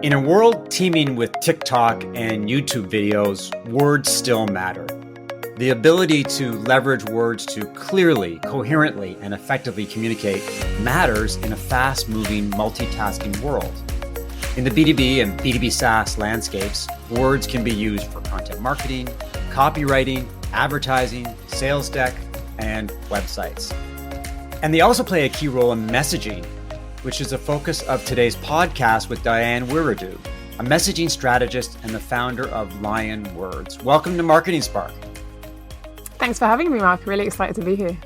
In a world teeming with TikTok and YouTube videos, words still matter. The ability to leverage words to clearly, coherently, and effectively communicate matters in a fast-moving, multitasking world. In the B2B and B2B SaaS landscapes, words can be used for content marketing, copywriting, advertising, sales deck, and websites. And they also play a key role in messaging, which is the focus of today's podcast with Diane Wiradu, a messaging strategist and the founder of Lion Words. Welcome to Marketing Spark. Thanks for having me, Mark. Really excited to be here.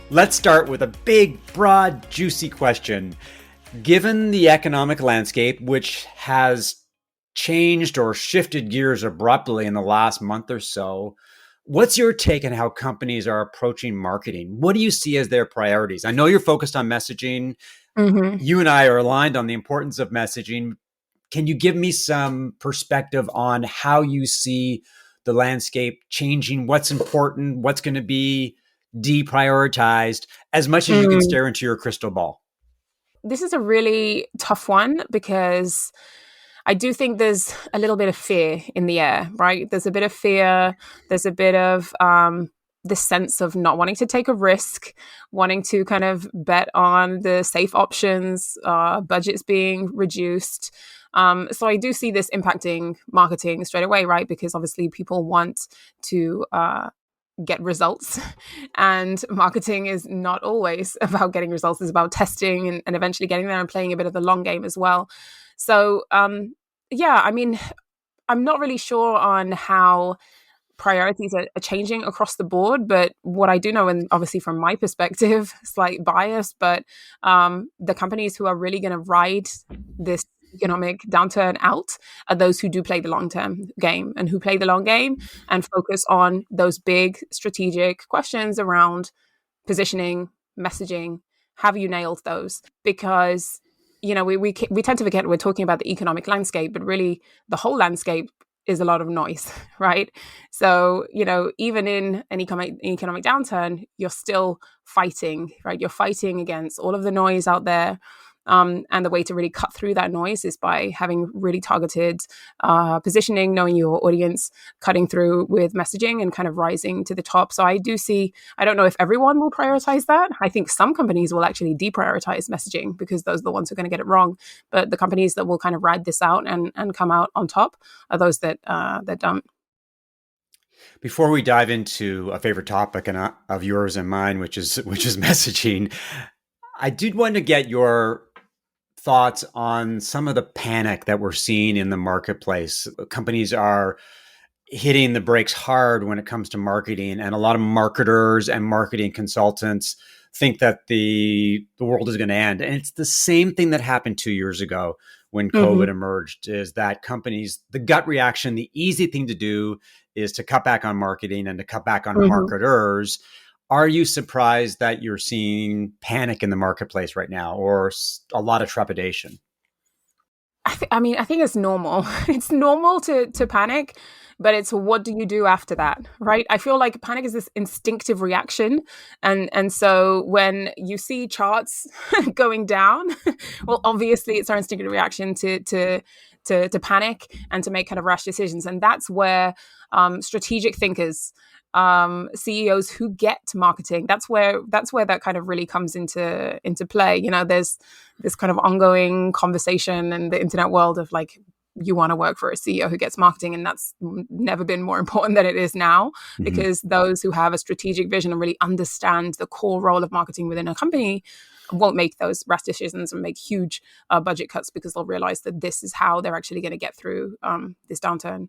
Let's start with a big, broad, juicy question. Given the economic landscape, which has changed or shifted gears abruptly in the last month or so, what's your take on how companies are approaching marketing? What do you see as their priorities? I know you're focused on messaging. Mm-hmm. You and I are aligned on the importance of messaging. Can you give me some perspective on how you see the landscape changing? What's important? What's going to be deprioritized, as much as you can stare into your crystal ball? This is a really tough one because I do think there's a little bit of fear in the air, right? There's a bit of fear. There's a bit of the sense of not wanting to take a risk, wanting to kind of bet on the safe options, budgets being reduced. So I do see this impacting marketing straight away, right? Because obviously people want to get results, and marketing is not always about getting results. It's about testing and eventually getting there and playing a bit of the long game as well. So, yeah, I mean, I'm not really sure on how priorities are changing across the board, but what I do know, and obviously from my perspective, slight bias, but the companies who are really going to ride this economic downturn out are those who do play the long-term game and who play the long game and focus on those big strategic questions around positioning, messaging. Have you nailed those? Because you know, we tend to forget we're talking about the economic landscape, but really the whole landscape is a lot of noise, right? So, you know, even in an economic downturn, you're still fighting, right? You're fighting against all of the noise out there. And the way to really cut through that noise is by having really targeted positioning, knowing your audience, cutting through with messaging and kind of rising to the top. So I do see, I don't know if everyone will prioritize that. I think some companies will actually deprioritize messaging because those are the ones who are going to get it wrong. But the companies that will kind of ride this out and come out on top are those that don't. Before we dive into a favorite topic of yours and mine, which is messaging, I did want to get your thoughts on some of the panic that we're seeing in the marketplace. Companies are hitting the brakes hard when it comes to marketing, and a lot of marketers and marketing consultants think that the world is going to end. And it's the same thing that happened 2 years ago when COVID emerged, is that companies, the gut reaction, the easy thing to do is to cut back on marketing and to cut back on marketers. Are you surprised that you're seeing panic in the marketplace right now, or a lot of trepidation? I think it's normal. It's normal to panic, but it's what do you do after that, right? I feel like panic is this instinctive reaction. And so when you see charts going down, well, obviously it's our instinctive reaction to panic and to make kind of rash decisions. And that's where strategic thinkers, CEOs who get to marketing, that's where that kind of really comes into play. You know, there's this kind of ongoing conversation in the internet world of like, you want to work for a CEO who gets marketing, and that's never been more important than it is now, because those who have a strategic vision and really understand the core role of marketing within a company won't make those rash decisions and make huge budget cuts, because they'll realize that this is how they're actually going to get through this downturn.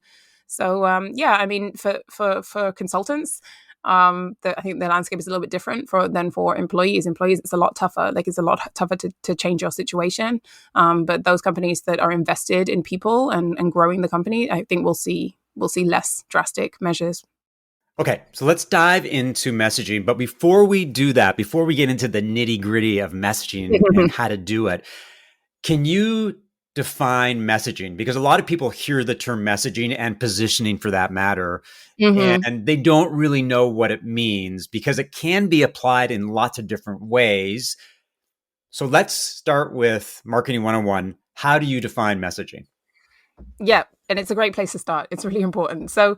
So, yeah, I mean, for consultants, I think the landscape is a little bit different than for employees. Employees, it's a lot tougher. Like, it's a lot tougher to change your situation. But those companies that are invested in people and growing the company, I think we'll see less drastic measures. Okay, so let's dive into messaging. But before we do that, before we get into the nitty gritty of messaging and how to do it, can you define messaging? Because a lot of people hear the term messaging and positioning for that matter, and they don't really know what it means, because it can be applied in lots of different ways. So let's start with Marketing 101. how do you define messaging? Yeah, and it's a great place to start. It's really important. So,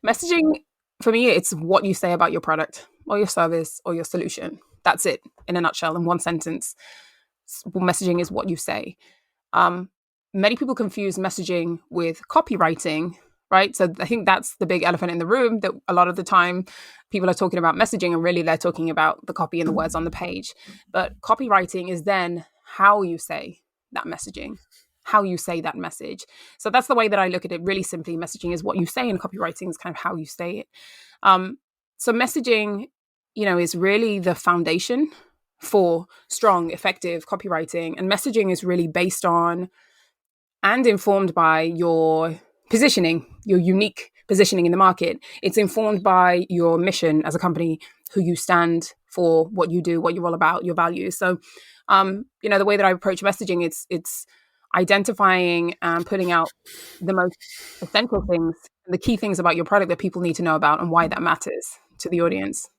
messaging for me, it's what you say about your product or your service or your solution. That's it in a nutshell, in one sentence. Messaging is what you say. Um, Many people confuse messaging with copywriting, right? So I think that's the big elephant in the room, that a lot of the time people are talking about messaging and really they're talking about the copy and the words on the page. But copywriting is then how you say that messaging, how you say that message. So that's the way that I look at it really simply. Messaging is what you say, and copywriting is kind of how you say it. Um, so messaging, is really the foundation for strong, effective copywriting. And messaging is really based on and informed by your positioning, your unique positioning in the market. It's informed by your mission as a company, who you stand for, what you do, what you're all about, your values. So, the way that I approach messaging, it's identifying and putting out the most essential things, the key things about your product that people need to know about and why that matters to the audience.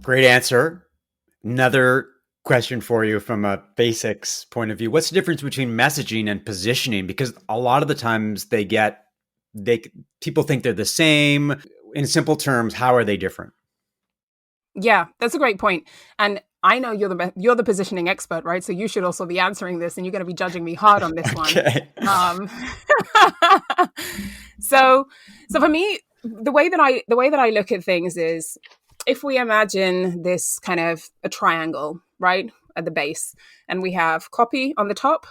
Great answer. Another question for you from a basics point of view. What's the difference between messaging and positioning? Because a lot of the times they people think they're the same. In simple terms, how are they different? Yeah, that's a great point. And I know you're the positioning expert, right? So you should also be answering this, and you're going to be judging me hard on this one. Okay. Um, so for me, the way that I look at things is, if we imagine this kind of a triangle, right, at the base, and we have copy on the top.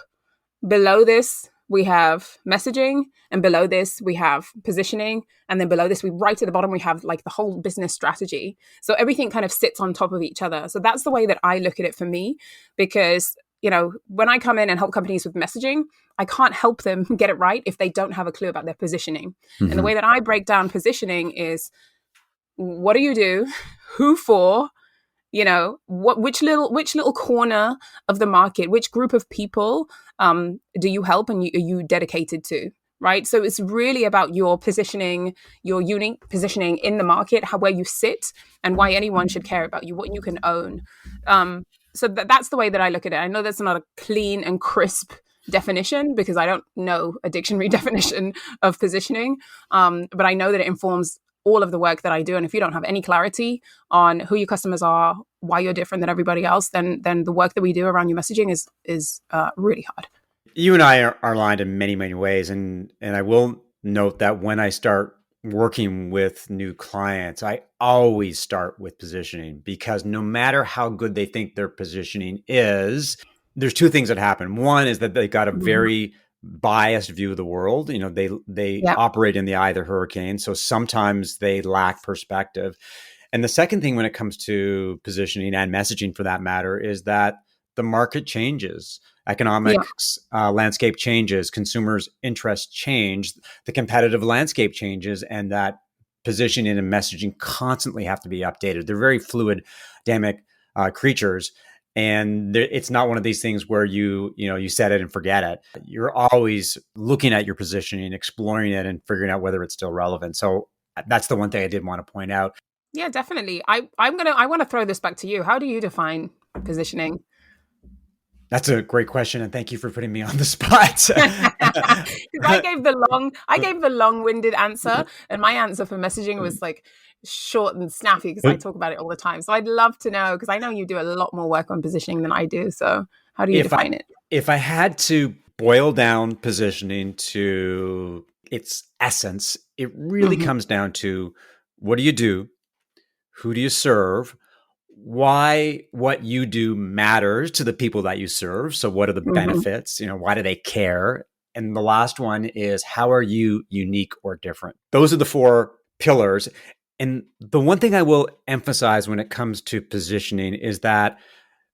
Below this, we have messaging, and below this, we have positioning, and then below this, right at the bottom, we have like the whole business strategy. So everything kind of sits on top of each other. So that's the way that I look at it for me, because when I come in and help companies with messaging, I can't help them get it right if they don't have a clue about their positioning. Mm-hmm. And the way that I break down positioning is, what do you do? Who for? Which little corner of the market, which group of people do you help, and are you dedicated to, right? So it's really about your positioning, your unique positioning in the market, where you sit, and why anyone should care about you, what you can own. So that's the way that I look at it. I know that's not a clean and crisp definition, because I don't know a dictionary definition of positioning, but I know that it informs all of the work that I do. And if you don't have any clarity on who your customers are, why you're different than everybody else, then the work that we do around your messaging is really hard. You and I are aligned in many, many ways. And I will note that when I start working with new clients, I always start with positioning, because no matter how good they think their positioning is, there's two things that happen. One is that they got a very biased view of the world. They operate in the eye of the hurricane. So sometimes they lack perspective. And the second thing when it comes to positioning and messaging, for that matter, is that the market changes. Economics landscape changes, consumers' interests change, the competitive landscape changes, and that positioning and messaging constantly have to be updated. They're very fluid, dynamic creatures. And it's not one of these things where you set it and forget it. You're always looking at your positioning, exploring it, and figuring out whether it's still relevant. So that's the one thing I did want to point out. Yeah, definitely. I want to throw this back to you. How do you define positioning? That's a great question, and thank you for putting me on the spot. I gave the long-winded answer, and my answer for messaging was like short and snappy, because I talk about it all the time. So I'd love to know, because I know you do a lot more work on positioning than I do. So how do you define it? If I had to boil down positioning to its essence, it really comes down to, what do you do? Who do you serve? Why what you do matters to the people that you serve. So what are the benefits? Why do they care? And the last one is, how are you unique or different? Those are the four pillars. And the one thing I will emphasize when it comes to positioning is that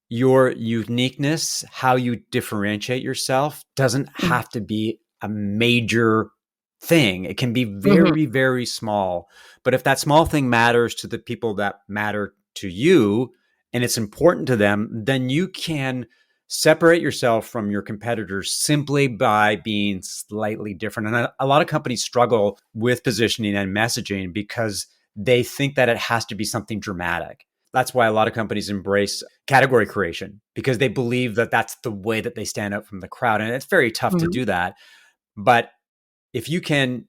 your uniqueness, how you differentiate yourself, doesn't have to be a major thing. It can be very, very small. But if that small thing matters to the people that matter to you, and it's important to them, then you can separate yourself from your competitors simply by being slightly different. And a lot of companies struggle with positioning and messaging because they think that it has to be something dramatic. That's why a lot of companies embrace category creation, because they believe that that's the way that they stand out from the crowd. And it's very tough to Mhm. do that. But if you can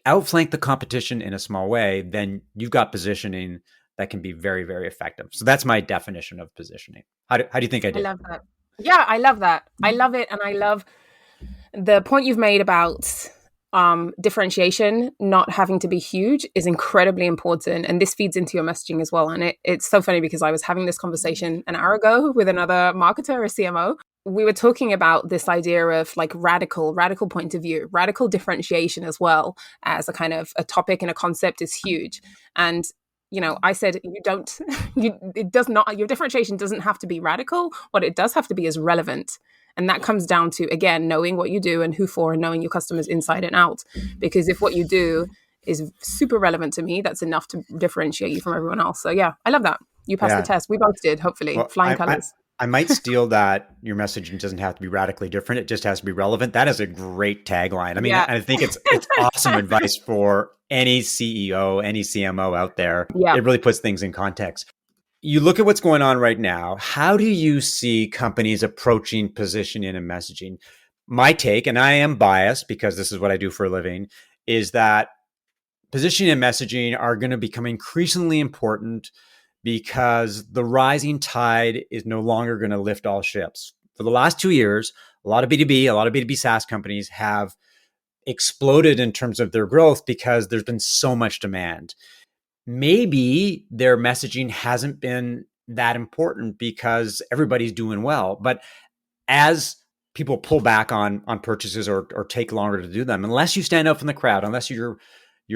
outflank the competition in a small way, then you've got positioning that can be very, very effective. So that's my definition of positioning. How do you think I I did? love that. Yeah, I love that. I love it. And I love the point you've made about differentiation not having to be huge is incredibly important. And this feeds into your messaging as well. And it's so funny because I was having this conversation an hour ago with another marketer, a CMO. We were talking about this idea of like radical point of view, radical differentiation as well as a kind of a topic and a concept is huge. And I said it does not, your differentiation doesn't have to be radical. What it does have to be is relevant. And that comes down to, again, knowing what you do and who for, and knowing your customers inside and out. Because if what you do is super relevant to me, that's enough to differentiate you from everyone else. So yeah, I love that. You passed the Yeah. test. We both did, hopefully. Well, Flying I colors. I might steal that. Your messaging doesn't have to be radically different. It just has to be relevant. That is a great tagline. I mean, Yeah. I think it's awesome advice for any CEO, any CMO out there. Yeah. It really puts things in context. You look at what's going on right now. How do you see companies approaching positioning and messaging? My take, and I am biased because this is what I do for a living, is that positioning and messaging are going to become increasingly important because the rising tide is no longer going to lift all ships. For the last 2 years, a lot of B2B SaaS companies have exploded in terms of their growth because there's been so much demand. Maybe their messaging hasn't been that important because everybody's doing well. But as people pull back on purchases or take longer to do them, unless you stand out from the crowd, unless your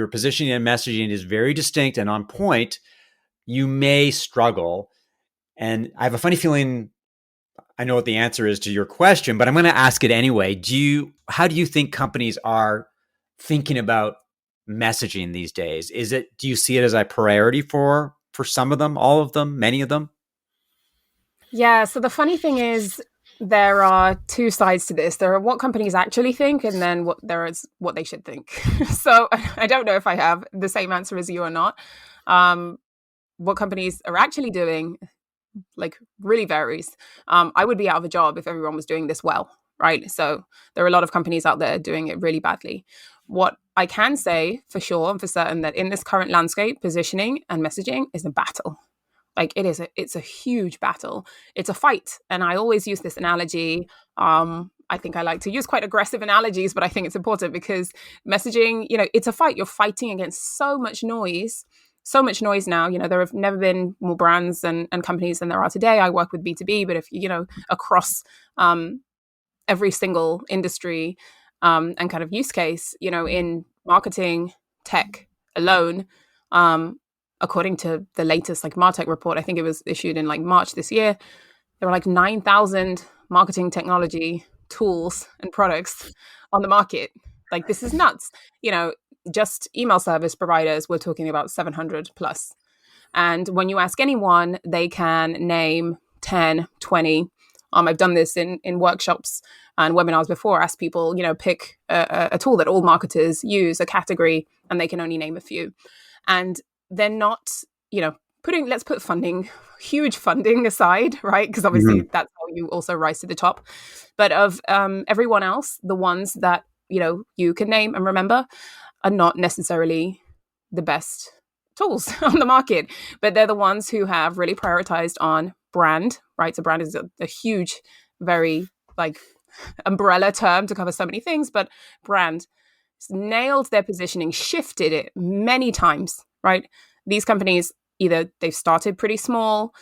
positioning and messaging is very distinct and on point, you may struggle. And I have a funny feeling I know what the answer is to your question, but I'm going to ask it anyway. How do you think companies are thinking about messaging these days? Do you see it as a priority for some of them, all of them, many of them? Yeah. So the funny thing is, there are two sides to this. There are what companies actually think, and then there is what they should think. So I don't know if I have the same answer as you or not. Um, what companies are actually doing like really varies. I would be out of a job if everyone was doing this well, right? So there are a lot of companies out there doing it really badly. What I can say for sure and for certain that in this current landscape, positioning and messaging is a battle. Like it's a huge battle. It's a fight. And I always use this analogy. I think I like to use quite aggressive analogies, but I think it's important because messaging, it's a fight. You're fighting against so much noise now. There have never been more brands and companies than there are today. I work with B2B, but if across every single industry and kind of use case, in marketing tech alone, according to the latest like Martech report, I think it was issued in like March this year, there were like 9,000 marketing technology tools and products on the market. Like this is nuts. Just email service providers, we're talking about 700 plus. And when you ask anyone, they can name 10, 20. I've done this in workshops and webinars before. Ask people, pick a tool that all marketers use, a category, and they can only name a few. And they're not, let's put huge funding aside, right? Because obviously Mm-hmm. that's how you also rise to the top. But of everyone else, the ones that, you can name and remember are not necessarily the best tools on the market, but they're the ones who have really prioritized on brand, right? So brand is a huge, very like umbrella term to cover so many things, but brand nailed their positioning, shifted it many times, right? These companies, either they've started pretty small,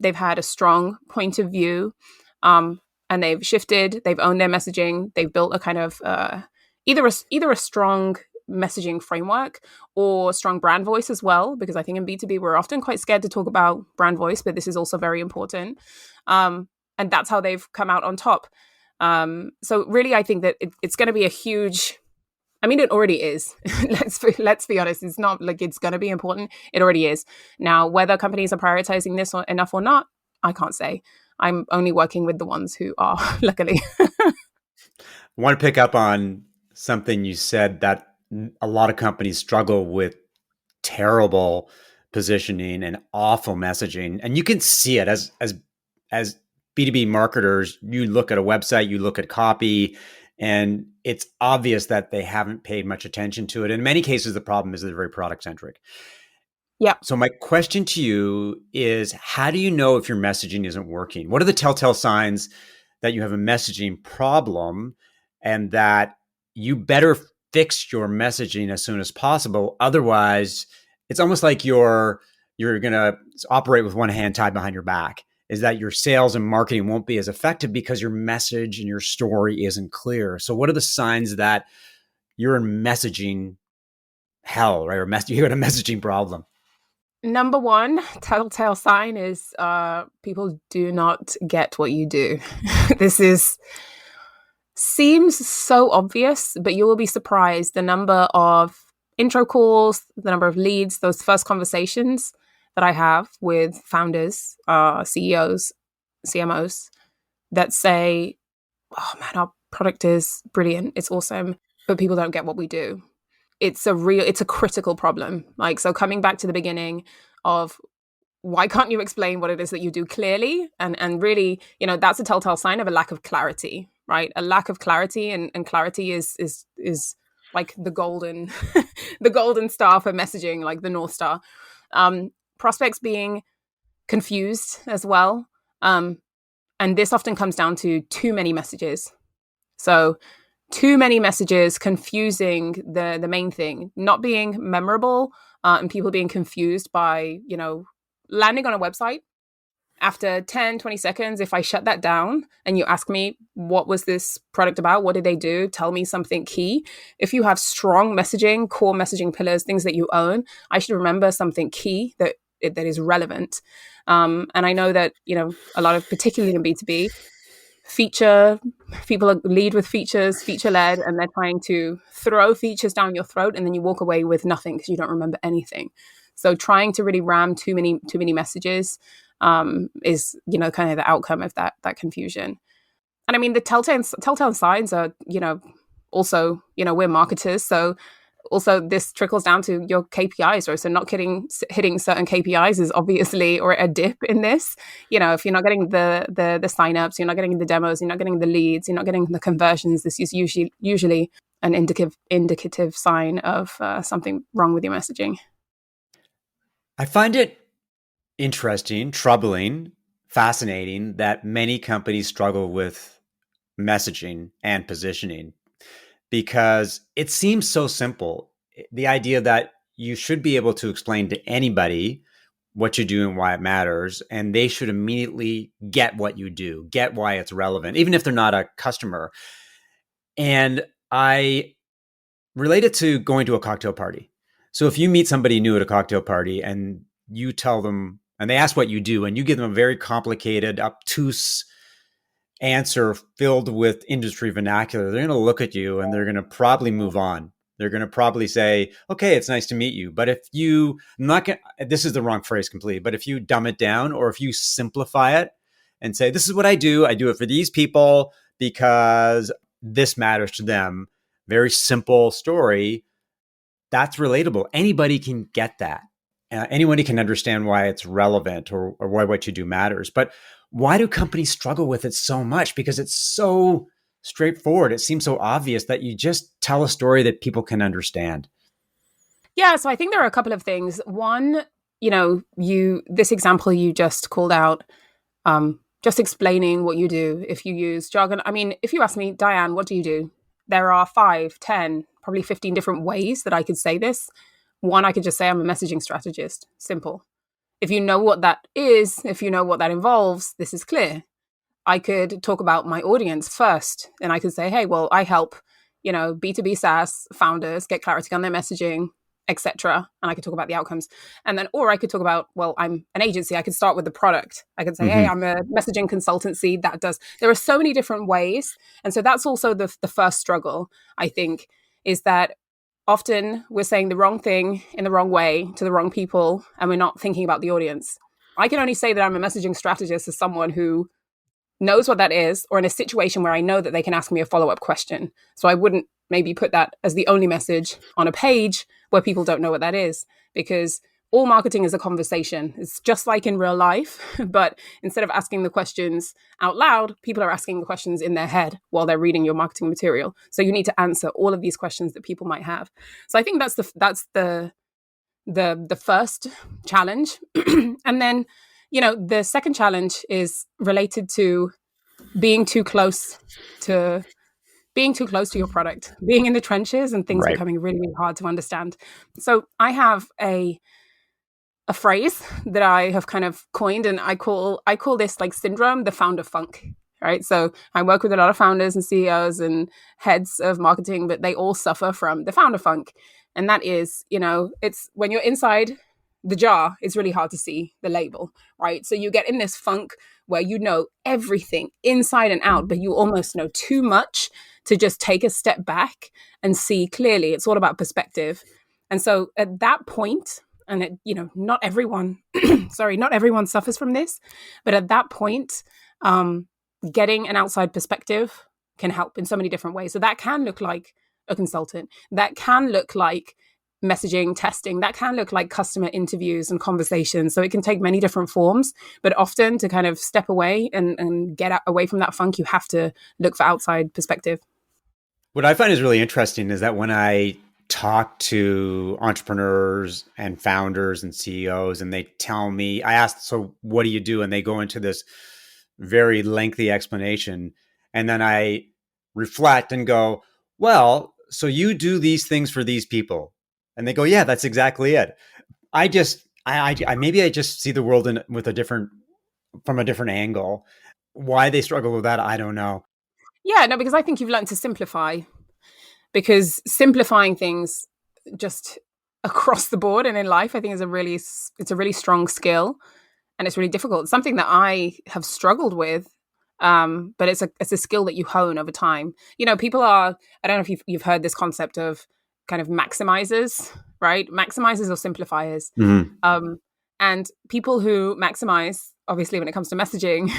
they've had a strong point of view, and they've shifted, they've owned their messaging, they've built a kind of either a strong messaging framework or strong brand voice as well, because I think in B2B we're often quite scared to talk about brand voice, but this is also very important. And that's how they've come out on top. So really, I think that it's going to be a huge. I mean, it already is. Let's be honest. It's not like it's going to be important. It already is. Now, whether companies are prioritizing this enough or not, I can't say. I'm only working with the ones who are, luckily. I want to pick up on something you said, that a lot of companies struggle with terrible positioning and awful messaging. And you can see it as B2B marketers. You look at a website, you look at copy, and it's obvious that they haven't paid much attention to it. In many cases, the problem is they're very product centric. Yeah. So my question to you is, how do you know if your messaging isn't working? What are the telltale signs that you have a messaging problem and that you better fix your messaging as soon as possible? Otherwise, it's almost like you're going to operate with one hand tied behind your back. Is that your sales and marketing won't be as effective because your message and your story isn't clear. So what are the signs that you're in messaging hell, right? Or you're in a messaging problem? Number one telltale sign is people do not get what you do. This is seems so obvious, but you will be surprised the number of intro calls, the number of leads, those first conversations that I have with founders, CEOs, CMOs that say, "Oh man, our product is brilliant, it's awesome, but people don't get what we do." It's a critical problem. Like, so coming back to the beginning of why can't you explain what it is that you do clearly? And really, that's a telltale sign of a lack of clarity, right? A lack of clarity, and clarity is like the golden the golden star for messaging, like the North Star. Prospects being confused as well. And this often comes down to too many messages. So too many messages confusing the main thing, not being memorable, and people being confused by, landing on a website. After 10, 20 seconds, if I shut that down and you ask me, what was this product about? What did they do? Tell me something key. If you have strong messaging, core messaging pillars, things that you own, I should remember something key that is relevant. And I know that, a lot of, particularly in B2B, people lead with features, feature led, and they're trying to throw features down your throat, and then you walk away with nothing because you don't remember anything. So trying to really ram too many messages is, kind of the outcome of that confusion. And I mean, the telltale signs are, also, we're marketers, so also this trickles down to your KPIs, right? So not hitting certain KPIs is obviously, or a dip in this. If you're not getting the signups, you're not getting the demos, you're not getting the leads, you're not getting the conversions, this is usually an indicative sign of something wrong with your messaging. I find it interesting, troubling, fascinating that many companies struggle with messaging and positioning because it seems so simple. The idea that you should be able to explain to anybody what you do and why it matters, and they should immediately get what you do, get why it's relevant, even if they're not a customer. And I relate it to going to a cocktail party. So if you meet somebody new at a cocktail party and you tell them, and they ask what you do, and you give them a very complicated, obtuse answer filled with industry vernacular, they're going to look at you and they're going to probably move on. They're going to probably say, okay, it's nice to meet you. But if you, this is the wrong phrase completely, but if you dumb it down or if you simplify it and say, this is what I do it for these people because this matters to them, very simple story, that's relatable. Anybody can get that. Anybody can understand why it's relevant or why what you do matters. But why do companies struggle with it so much? Because it's so straightforward. It seems so obvious that you just tell a story that people can understand. Yeah, so I think there are a couple of things. One, this example you just called out, just explaining what you do. If you use jargon, I mean, if you ask me, Diane, what do you do? There are 5, 10, probably 15 different ways that I could say this. One, I could just say I'm a messaging strategist. Simple. If you know what that is, if you know what that involves, this is clear. I could talk about my audience first, and I could say, hey, well, I help, B2B SaaS founders get clarity on their messaging, etc. And I could talk about the outcomes. And then, or I could talk about, well, I'm an agency. I could start with the product. I could say, hey, I'm a messaging consultancy that does. There are so many different ways. And so that's also the first struggle, I think, is that often we're saying the wrong thing in the wrong way to the wrong people, and we're not thinking about the audience. I can only say that I'm a messaging strategist as someone who knows what that is, or in a situation where I know that they can ask me a follow-up question. So I wouldn't maybe put that as the only message on a page where people don't know what that is, because all marketing is a conversation. It's just like in real life, but instead of asking the questions out loud, people are asking the questions in their head while they're reading your marketing material. So you need to answer all of these questions that people might have. So I think that's the first challenge. And then, the second challenge is related to being too close to being too close to your product, being in the trenches and things Right. becoming really, really hard to understand. So I have a phrase that I have kind of coined, and I call this like syndrome the founder funk. Right. So I work with a lot of founders and CEOs and heads of marketing, but they all suffer from the founder funk. And that is, it's when you're inside the jar, it's really hard to see the label, right? So you get in this funk where you know everything inside and out, but you almost know too much to just take a step back and see clearly. It's all about perspective. And so at that point, and not everyone, sorry, not everyone suffers from this, but at that point, getting an outside perspective can help in so many different ways. So that can look like a consultant. That can look like messaging testing. That can look like customer interviews and conversations. So it can take many different forms, but often to kind of step away and get away from that funk, you have to look for outside perspective. What I find is really interesting is that when I talk to entrepreneurs and founders and CEOs, and they tell me, I ask, so what do you do? And they go into this very lengthy explanation. And then I reflect and go, well, so you do these things for these people. And they go, yeah, that's exactly it. I maybe I just see the world from a different angle. Why they struggle with that, I don't know. Yeah, no, because I think you've learned to simplify, because simplifying things just across the board and in life, I think it's a really strong skill, and it's really difficult. It's something that I have struggled with, but it's a skill that you hone over time. People are. I don't know if you've heard this concept of kind of maximizers, right? Maximizers or simplifiers. Mhm. And people who maximize, obviously, when it comes to messaging,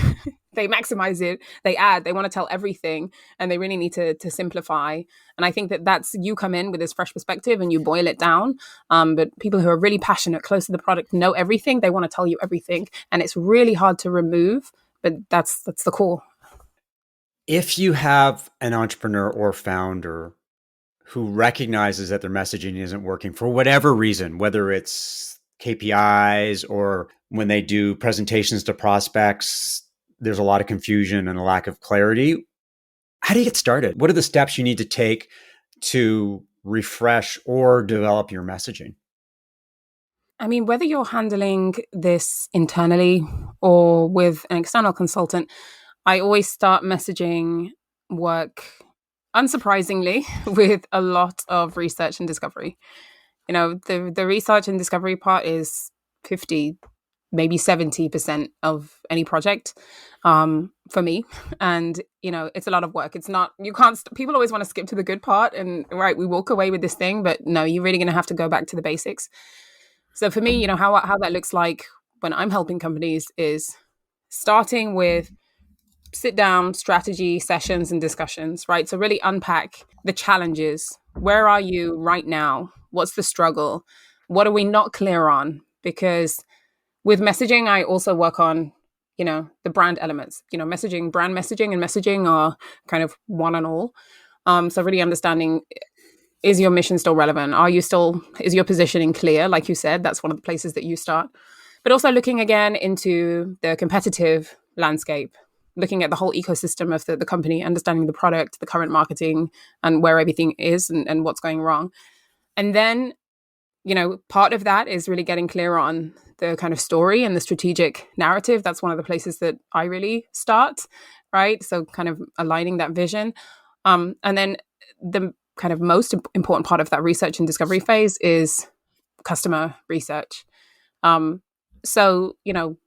they maximize it, they want to tell everything, and they really need to simplify. And I think that that's you come in with this fresh perspective and you boil it down. But people who are really passionate, close to the product, know everything. They want to tell you everything, and it's really hard to remove. But that's the core. If you have an entrepreneur or founder who recognizes that their messaging isn't working for whatever reason, whether it's KPIs or when they do presentations to prospects, there's a lot of confusion and a lack of clarity. How do you get started? What are the steps you need to take to refresh or develop your messaging? I mean, whether you're handling this internally or with an external consultant, I always start messaging work, unsurprisingly, with a lot of research and discovery. The research and discovery part is 50, maybe 70% of any project, for me. And, it's a lot of work. It's not, you can't, people always want to skip to the good part and, right, we walk away with this thing, but no, you're really going to have to go back to the basics. So for me, how that looks like when I'm helping companies is starting with sit down strategy sessions and discussions, right? So really unpack the challenges. Where are you right now? What's the struggle? What are we not clear on? Because with messaging, I also work on, the brand elements. Messaging, brand messaging and messaging are kind of one and all. So really understanding, is your mission still relevant? Is your positioning clear? Like you said, that's one of the places that you start. But also looking again into the competitive landscape, looking at the whole ecosystem of the company, understanding the product, the current marketing, and where everything is and what's going wrong. And then, part of that is really getting clear on the kind of story and the strategic narrative. That's one of the places that I really start, right? So kind of aligning that vision. And then the kind of most important part of that research and discovery phase is customer research. So,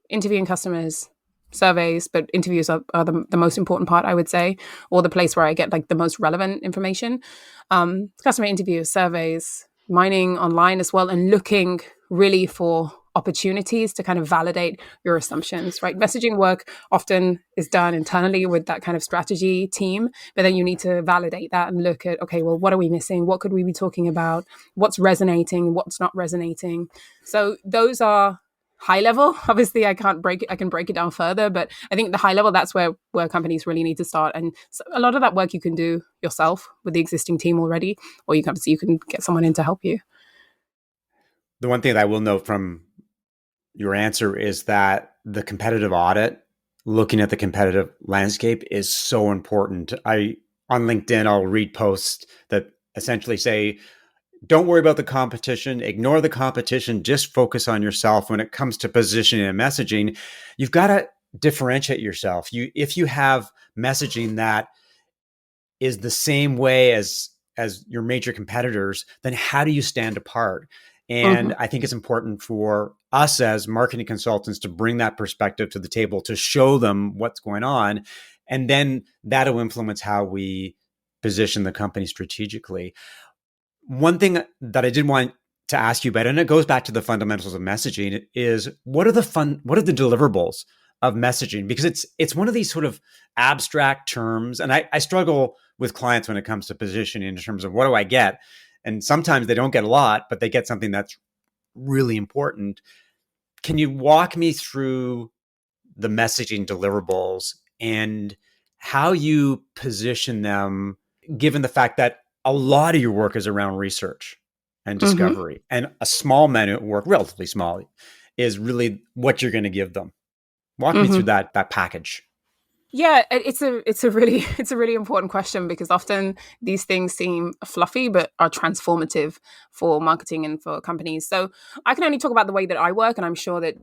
interviewing customers, surveys, but interviews are the most important part, I would say, or the place where I get like the most relevant information. Customer interviews, surveys, mining online as well, and looking really for opportunities to kind of validate your assumptions, right? Messaging work often is done internally with that kind of strategy team, but then you need to validate that and look at, okay, well, what are we missing? What could we be talking about? What's resonating? What's not resonating? So those are high level. Obviously, I can break it down further, but I think the high level, that's where companies really need to start. And so a lot of that work you can do yourself with the existing team already, or you can get someone in to help you. The one thing that I will note from your answer is that the competitive audit, looking at the competitive landscape, is so important. On LinkedIn, I'll read posts that essentially say, don't worry about the competition, ignore the competition, just focus on yourself. When it comes to positioning and messaging, you've got to differentiate yourself. If you have messaging that is the same way as your major competitors, then how do you stand apart? And Mm-hmm. I think it's important for us as marketing consultants to bring that perspective to the table, to show them what's going on. And then that'll influence how we position the company strategically. One thing that I did want to ask you about, and it goes back to the fundamentals of messaging, is what are the deliverables of messaging? Because it's one of these sort of abstract terms, and I struggle with clients when it comes to positioning in terms of what do I get? And sometimes they don't get a lot, but they get something that's really important. Can you walk me through the messaging deliverables and how you position them, given the fact that a lot of your work is around research and Mm-hmm. discovery, and a small amount of work, relatively small, is really what you're going to give them? Walk me through Mm-hmm. that package. Yeah, it's a really it's a really important question because often these things seem fluffy but are transformative for marketing and for companies. So I can only talk about the way that I work, and I'm sure that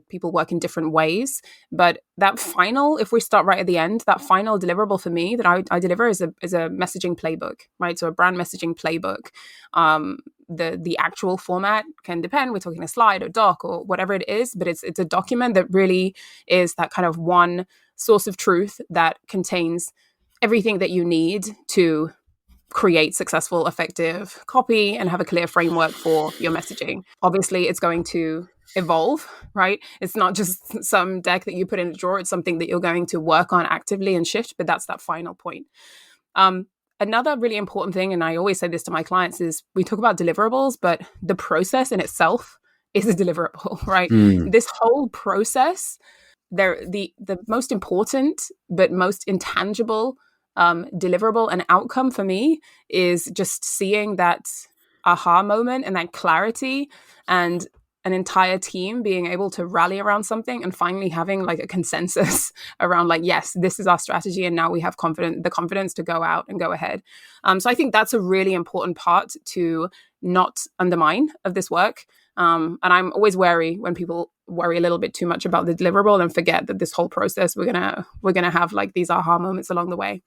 people work in different ways. But that final, if we start right at the end, that final deliverable for me that I deliver is a messaging playbook, right? So a brand messaging playbook. The actual format can depend. We're talking a slide or doc or whatever it is, but it's a document that really is that kind of one source of truth that contains everything that you need to create successful, effective copy and have a clear framework for your messaging. Obviously, it's going to evolve, right? It's not just some deck that you put in a drawer, it's something that you're going to work on actively and shift, but that's that final point. Um, Another really important thing, and I always say this to my clients, is we talk about deliverables, but the process in itself is a deliverable, right? Mm. This whole process, the most important but most intangible deliverable and outcome for me is just seeing that aha moment and that clarity, and an entire team being able to rally around something and finally having like a consensus around like, yes, this is our strategy, and now we have the confidence to go out and go ahead. So I think that's a really important part to not undermine of this work. And I'm always wary when people worry a little bit too much about the deliverable and forget that this whole process we're gonna have like these aha moments along the way.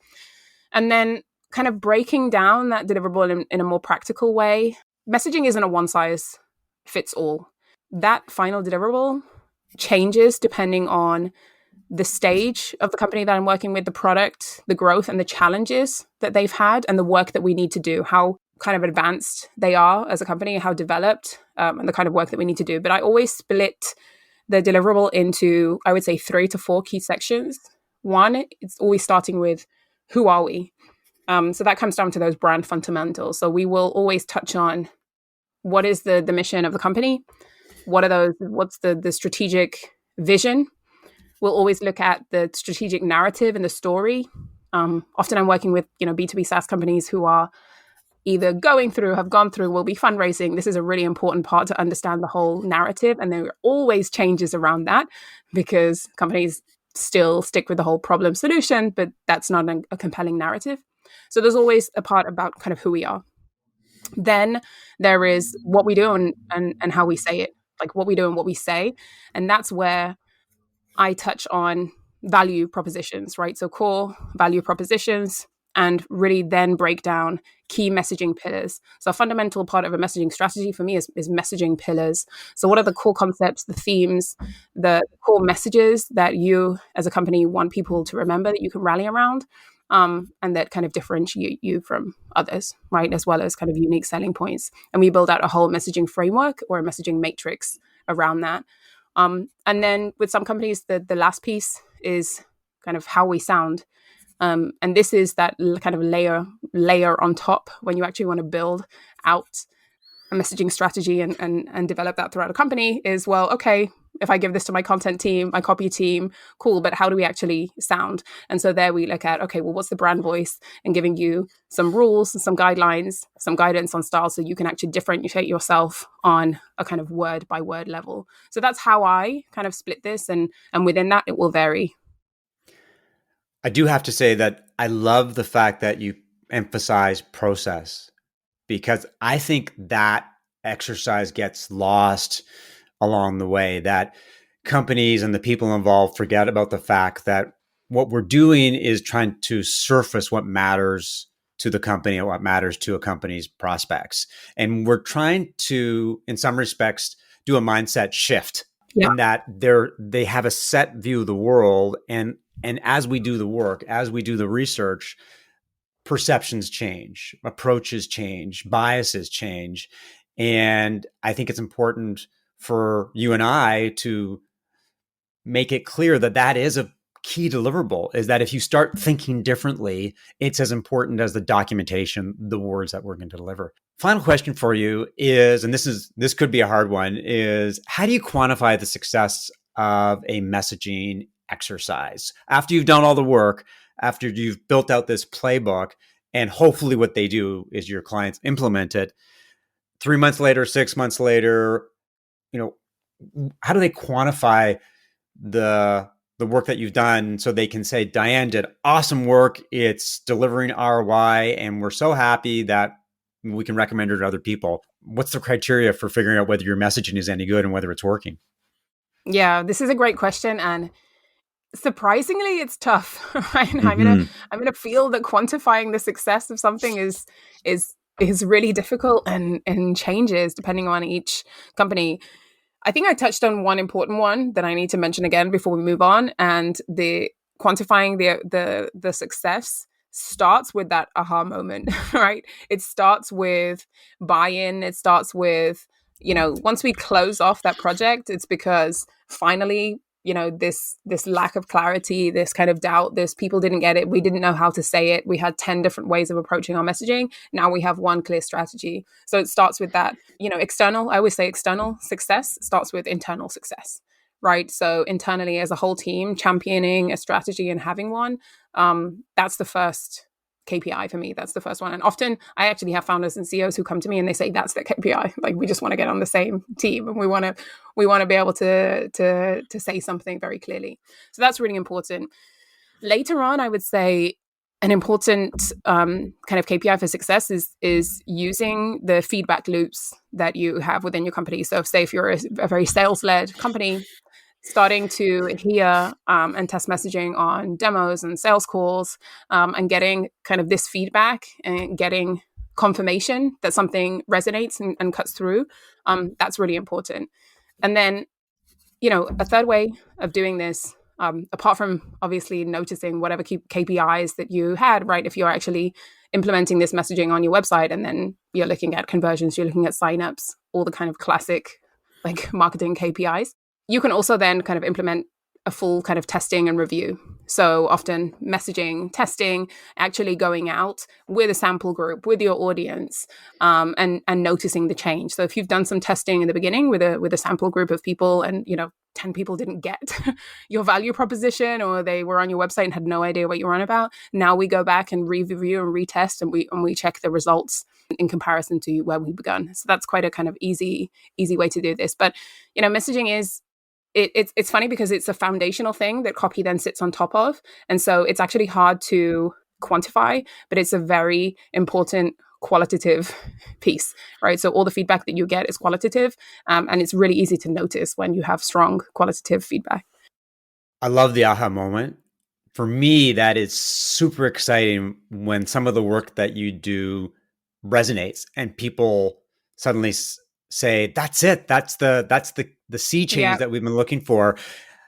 And then kind of breaking down that deliverable in a more practical way. Messaging isn't a one size fits all. That final deliverable changes depending on the stage of the company that I'm working with, the product, the growth, and the challenges that they've had, and the work that we need to do, how kind of advanced they are as a company, how developed, and the kind of work that we need to do. But I always split the deliverable into, I would say, 3 to 4 key sections. One, it's always starting with who are we? So that comes down to those brand fundamentals. So we will always touch on what is the mission of the company, what's the strategic vision. We'll always look at the strategic narrative and the story. Often I'm working with B2B SaaS companies who are either have gone through, will be fundraising. This is a really important part to understand the whole narrative. And there are always changes around that because companies still stick with the whole problem solution, but that's not a compelling narrative. So there's always a part about kind of who we are. Then there is what we do and how we say it, like what we do and what we say. And that's where I touch on value propositions, right? So core value propositions, and really then break down key messaging pillars. So a fundamental part of a messaging strategy for me is messaging pillars. So what are the core concepts, the themes, the core messages that you as a company want people to remember that you can rally around, and that kind of differentiate you from others, right? As well as kind of unique selling points. And we build out a whole messaging framework or a messaging matrix around that. And then with some companies, the last piece is kind of how we sound. And this is that kind of layer on top when you actually want to build out a messaging strategy and develop that throughout a company is, well, okay, if I give this to my content team, my copy team, cool, but how do we actually sound? And so there we look at, okay, well, what's the brand voice, and giving you some rules, some guidelines, some guidance on style so you can actually differentiate yourself on a kind of word by word level. So that's how I kind of split this. And within that, it will vary. I do have to say that I love the fact that you emphasize process, because I think that exercise gets lost along the way, that companies and the people involved forget about the fact that what we're doing is trying to surface what matters to the company and what matters to a company's prospects. And we're trying to, in some respects, do a mindset shift, Yeah. in that they have a set view of the world. And as we do the work, as we do the research, perceptions change, approaches change, biases change. And I think it's important for you and I to make it clear that that is a key deliverable, is that if you start thinking differently, it's as important as the documentation, the words that we're going to deliver. Final question for you is, and this could be a hard one, is how do you quantify the success of a messaging exercise after you've done all the work, after you've built out this playbook, and hopefully what they do is your clients implement it 3 months later, 6 months later, how do they quantify the work that you've done so they can say, Diane did awesome work, it's delivering ROI, and we're so happy that we can recommend her to other people? What's the criteria for figuring out whether your messaging is any good and whether it's working? Yeah, this is a great question. And surprisingly, it's tough, right? Mm-hmm. I'm gonna feel that quantifying the success of something is really difficult and changes depending on each company. I think I touched on one important one that I need to mention again before we move on, and the quantifying the success starts with that aha moment, right? It starts with buy-in. It starts with, once we close off that project, it's because finally, this lack of clarity, this kind of doubt, this people didn't get it, we didn't know how to say it, we had 10 different ways of approaching our messaging. Now we have one clear strategy. So it starts with that. External, I always say external success starts with internal success, right? So internally, as a whole team, championing a strategy and having one, that's the first KPI for me. That's the first one. And often I actually have founders and CEOs who come to me and they say that's their KPI. Like, we just want to get on the same team, and we want to be able to say something very clearly. So that's really important. Later on, I would say an important kind of KPI for success is using the feedback loops that you have within your company. So say if you're a very sales-led company, starting to hear and test messaging on demos and sales calls, and getting kind of this feedback and getting confirmation that something resonates and cuts through, that's really important. And then, a third way of doing this, apart from obviously noticing whatever KPIs that you had, right? If you're actually implementing this messaging on your website and then you're looking at conversions, you're looking at signups, all the kind of classic like marketing KPIs, you can also then kind of implement a full kind of testing and review. So often messaging, testing, actually going out with a sample group, with your audience, and noticing the change. So if you've done some testing in the beginning with a sample group of people, and 10 people didn't get your value proposition, or they were on your website and had no idea what you were on about, now we go back and review and retest, and we check the results in comparison to where we begun. So that's quite a kind of easy way to do this. But messaging is, it's funny because it's a foundational thing that copy then sits on top of. And so it's actually hard to quantify, but it's a very important qualitative piece, right? So all the feedback that you get is qualitative, and it's really easy to notice when you have strong qualitative feedback. I love the aha moment. For me, that is super exciting when some of the work that you do resonates and people suddenly say, "That's it. That's the sea change Yeah. that we've been looking for."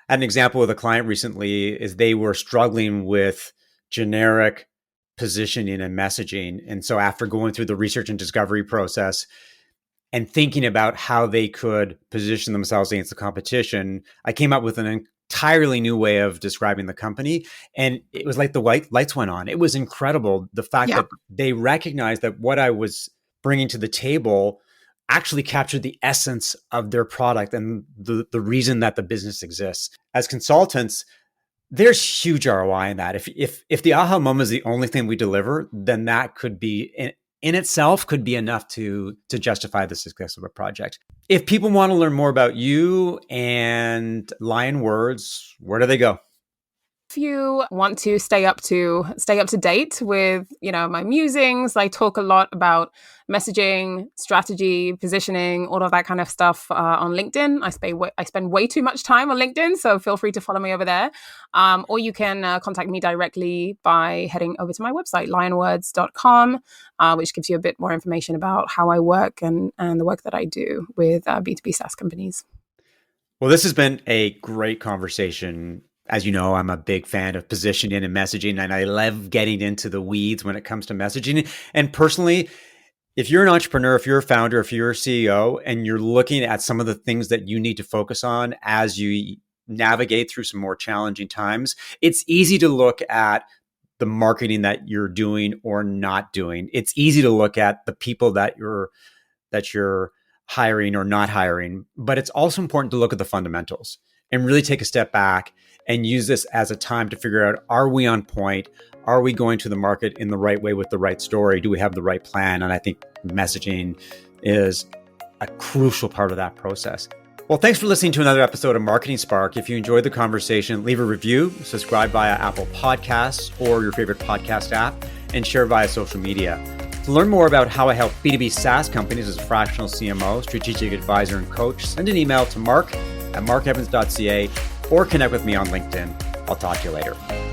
An example with a client recently is they were struggling with generic positioning and messaging, and so after going through the research and discovery process, and thinking about how they could position themselves against the competition, I came up with an entirely new way of describing the company. And it was like the white lights went on. It was incredible. The fact Yeah. that they recognized that what I was bringing to the table actually captured the essence of their product and the reason that the business exists. As consultants, there's huge ROI in that. If the aha moment is the only thing we deliver, then that could be in itself could be enough to justify the success of a project. If people want to learn more about you and Lion Words, where do they go? If you want to stay up to date with, my musings, I talk a lot about messaging, strategy, positioning, all of that kind of stuff on LinkedIn. I spend way too much time on LinkedIn, so feel free to follow me over there. Or you can contact me directly by heading over to my website, lionwords.com, which gives you a bit more information about how I work and the work that I do with B2B SaaS companies. Well, this has been a great conversation. As you know, I'm a big fan of positioning and messaging, and I love getting into the weeds when it comes to messaging. And personally, if you're an entrepreneur, if you're a founder, if you're a CEO, and you're looking at some of the things that you need to focus on as you navigate through some more challenging times, it's easy to look at the marketing that you're doing or not doing. It's easy to look at the people that you're hiring or not hiring, but it's also important to look at the fundamentals and really take a step back and use this as a time to figure out, are we on point? Are we going to the market in the right way with the right story? Do we have the right plan? And I think messaging is a crucial part of that process. Well, thanks for listening to another episode of Marketing Spark. If you enjoyed the conversation, leave a review, subscribe via Apple Podcasts or your favorite podcast app, and share via social media. To learn more about how I help B2B SaaS companies as a fractional CMO, strategic advisor, and coach, send an email to mark@markevans.ca or connect with me on LinkedIn. I'll talk to you later.